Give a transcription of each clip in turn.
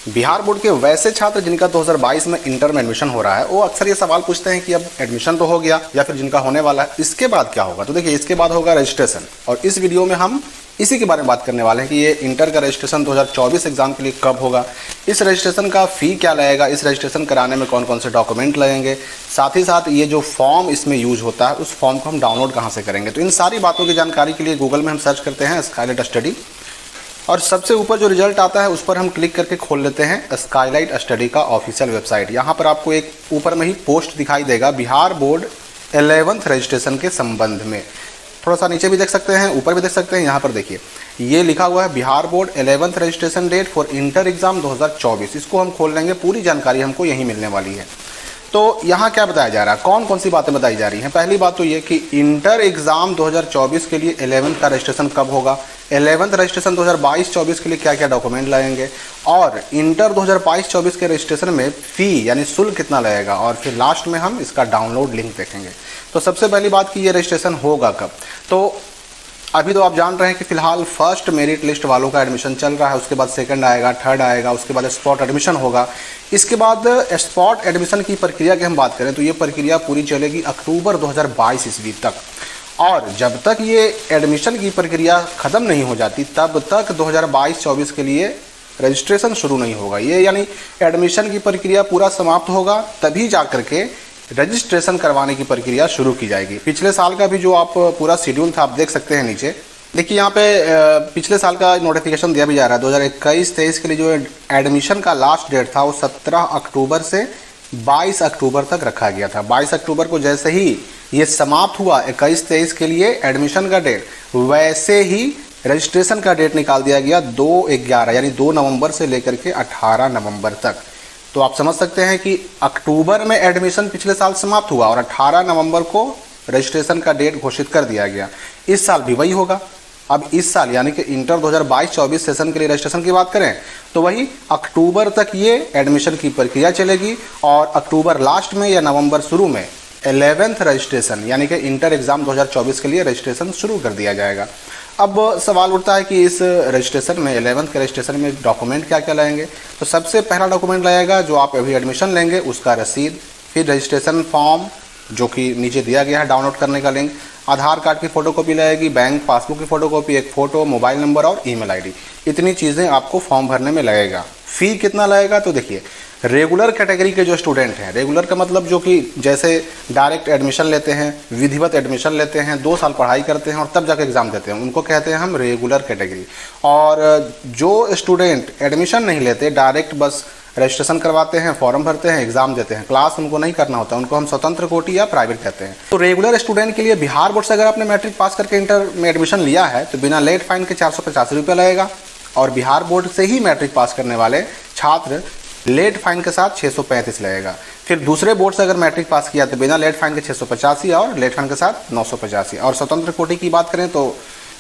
Bihar board के वैसे छात्र जिनका 2022 में इंटर में एडमिशन हो रहा है वो अक्सर ये सवाल पूछते हैं कि अब एडमिशन तो हो गया या फिर जिनका होने वाला है इसके बाद क्या होगा। तो देखिए, इसके बाद होगा रजिस्ट्रेशन, और इस वीडियो में हम इसी के बारे में बात करने वाले हैं कि ये इंटर का रजिस्ट्रेशन 2024 एग्जाम के लिए कब होगा, इस रजिस्ट्रेशन का फ़ी क्या लगेगा, इस रजिस्ट्रेशन कराने में कौन कौन से डॉक्यूमेंट लगेंगे, साथ ही साथ ये जो फॉर्म इसमें यूज होता है उस फॉर्म को हम डाउनलोड कहाँ से करेंगे। तो इन सारी बातों की जानकारी के लिए गूगल में हम सर्च करते हैं स्काईलाइट स्टडी, और सबसे ऊपर जो रिजल्ट आता है उस पर हम क्लिक करके खोल लेते हैं स्काईलाइट स्टडी का ऑफिशियल वेबसाइट। यहाँ पर आपको एक ऊपर में ही पोस्ट दिखाई देगा बिहार बोर्ड 11th रजिस्ट्रेशन के संबंध में। थोड़ा सा नीचे भी देख सकते हैं, ऊपर भी देख सकते हैं। यहाँ पर देखिए ये लिखा हुआ है Bihar board 11th registration date for inter exam 2024। इसको हम खोल लेंगे, पूरी जानकारी हमको यहीं मिलने वाली है। तो यहाँ क्या बताया जा रहा है, कौन कौन सी बातें बताई जा रही हैं। पहली बात तो ये कि इंटर एग्जाम 2024 के लिए 11th का रजिस्ट्रेशन कब होगा, 11th रजिस्ट्रेशन 2022-24 के लिए क्या क्या डॉक्यूमेंट लगेंगे, और इंटर 2022-24 के रजिस्ट्रेशन में फ़ी यानी शुल्क कितना लगेगा, और फिर लास्ट में हम इसका डाउनलोड लिंक देखेंगे। तो सबसे पहली बात कि ये रजिस्ट्रेशन होगा कब। तो अभी तो आप जान रहे हैं कि फिलहाल फर्स्ट मेरिट लिस्ट वालों का एडमिशन चल रहा है, उसके बाद सेकंड आएगा, थर्ड आएगा, उसके बाद स्पॉट एडमिशन होगा। इसके बाद स्पॉट एडमिशन की प्रक्रिया की हम बात करें तो ये प्रक्रिया पूरी चलेगी अक्टूबर 2022 ईस्वी तक, और जब तक ये एडमिशन की प्रक्रिया ख़त्म नहीं हो जाती तब तक 2022-24 के लिए रजिस्ट्रेशन शुरू नहीं होगा। ये यानी एडमिशन की प्रक्रिया पूरा समाप्त होगा तभी जा कर के रजिस्ट्रेशन करवाने की प्रक्रिया शुरू की जाएगी। पिछले साल का भी जो आप पूरा शेड्यूल था आप देख सकते हैं नीचे। देखिए यहाँ पे पिछले साल का नोटिफिकेशन दिया भी जा रहा है। 2021-23 के लिए जो एडमिशन का लास्ट डेट था वो 17 अक्टूबर से 22 अक्टूबर तक रखा गया था। 22 अक्टूबर को जैसे ही ये समाप्त हुआ 21-23 के लिए एडमिशन का डेट, वैसे ही रजिस्ट्रेशन का डेट निकाल दिया गया 2/11 यानी 2 नवंबर से लेकर के 18 नवंबर तक। तो आप समझ सकते हैं कि अक्टूबर में एडमिशन पिछले साल समाप्त हुआ और 18 नवंबर को रजिस्ट्रेशन का डेट घोषित कर दिया गया। इस साल भी वही होगा। अब इस साल यानी कि इंटर 2022-24 सेशन के लिए रजिस्ट्रेशन की बात करें तो वही अक्टूबर तक ये एडमिशन की प्रक्रिया चलेगी, और अक्टूबर लास्ट में या नवंबर शुरू में 11th रजिस्ट्रेशन यानी कि इंटर एग्ज़ाम 2024 के लिए रजिस्ट्रेशन शुरू कर दिया जाएगा। अब सवाल उठता है कि इस रजिस्ट्रेशन में 11th के रजिस्ट्रेशन में डॉक्यूमेंट क्या क्या लगेंगे। तो सबसे पहला डॉक्यूमेंट लगेगा जो आप अभी एडमिशन लेंगे उसका रसीद, फिर रजिस्ट्रेशन फॉर्म जो कि नीचे दिया गया है डाउनलोड करने का लिंक, आधार कार्ड की फ़ोटोकॉपी लगेगी, बैंक पासबुक की फ़ोटोकॉपी, एक फ़ोटो, मोबाइल नंबर और ईमेल आईडी। इतनी चीज़ें आपको फॉर्म भरने में लगेगा। फ़ी कितना लगेगा तो देखिए, रेगुलर कैटेगरी के जो स्टूडेंट हैं, रेगुलर का मतलब जो कि जैसे डायरेक्ट एडमिशन लेते हैं, विधिवत एडमिशन लेते हैं, 2 साल पढ़ाई करते हैं और तब जाकर एग्ज़ाम देते हैं, उनको कहते हैं हम रेगुलर कैटेगरी। और जो स्टूडेंट एडमिशन नहीं लेते, डायरेक्ट बस रजिस्ट्रेशन करवाते हैं, फॉर्म भरते हैं, एग्जाम देते हैं, क्लास उनको नहीं करना होता, उनको हम स्वतंत्र कोटि या प्राइवेट कहते हैं। तो रेगुलर स्टूडेंट के लिए बिहार बोर्ड से अगर आपने मैट्रिक पास करके इंटर में एडमिशन लिया है तो बिना लेट फाइन के 485 रुपये लगेगा, और बिहार बोर्ड से ही मैट्रिक पास करने वाले छात्र लेट फाइन के साथ 635 लगेगा। फिर दूसरे बोर्ड से अगर मैट्रिक पास किया तो बिना लेट फाइन के 685 और लेट फाइन के साथ 985। और स्वतंत्र कोटि की बात करें तो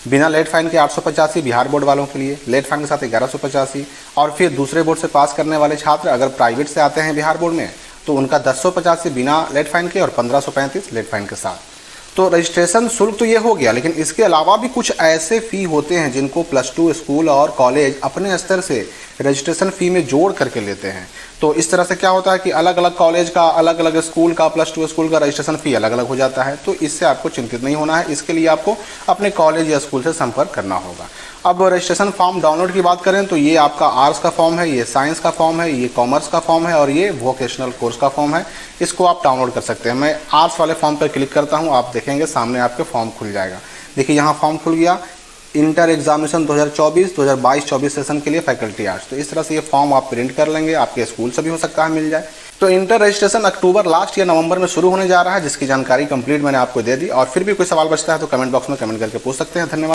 बिना लेट फाइन के 885 बिहार बोर्ड वालों के लिए, लेट फाइन के साथ 1185। और फिर दूसरे बोर्ड से पास करने वाले छात्र अगर प्राइवेट से आते हैं बिहार बोर्ड में तो उनका 1085 बिना लेट फाइन के और 1535 लेट फाइन के साथ। तो रजिस्ट्रेशन शुल्क तो ये हो गया, लेकिन इसके अलावा भी कुछ ऐसे फ़ी होते हैं जिनको +2 स्कूल और कॉलेज अपने स्तर से रजिस्ट्रेशन फ़ी में जोड़ करके लेते हैं। तो इस तरह से क्या होता है कि अलग अलग कॉलेज का, अलग अलग स्कूल का, +2 स्कूल का रजिस्ट्रेशन फ़ी अलग अलग हो जाता है। तो इससे आपको चिंतित नहीं होना है, इसके लिए आपको अपने कॉलेज या स्कूल से संपर्क करना होगा। अब रजिस्ट्रेशन फॉर्म डाउनलोड की बात करें तो ये आपका आर्ट्स का फॉर्म है, ये साइंस का फॉर्म है, ये कॉमर्स का फॉर्म है और ये वोकेशनल कोर्स का फॉर्म है। इसको आप डाउनलोड कर सकते हैं। मैं आर्ट्स वाले फॉर्म पर क्लिक करता हूँ, आप देखेंगे सामने आपके फॉर्म खुल जाएगा। देखिए यहाँ फॉर्म खुल गया, इंटर एग्जामिनेशन 2024 सेशन के लिए फैकल्टी आर्ट्स। तो इस तरह से ये फॉर्म आप प्रिंट कर लेंगे, आपके स्कूल से भी हो सकता है मिल जाए। तो इंटर रजिस्ट्रेशन अक्टूबर लास्ट या नवंबर में शुरू होने जा रहा है, जिसकी जानकारी कंप्लीट मैंने आपको दे दी। और फिर भी कोई सवाल बचता है तो कमेंट बॉक्स में कमेंट करके पूछ सकते हैं। धन्यवाद।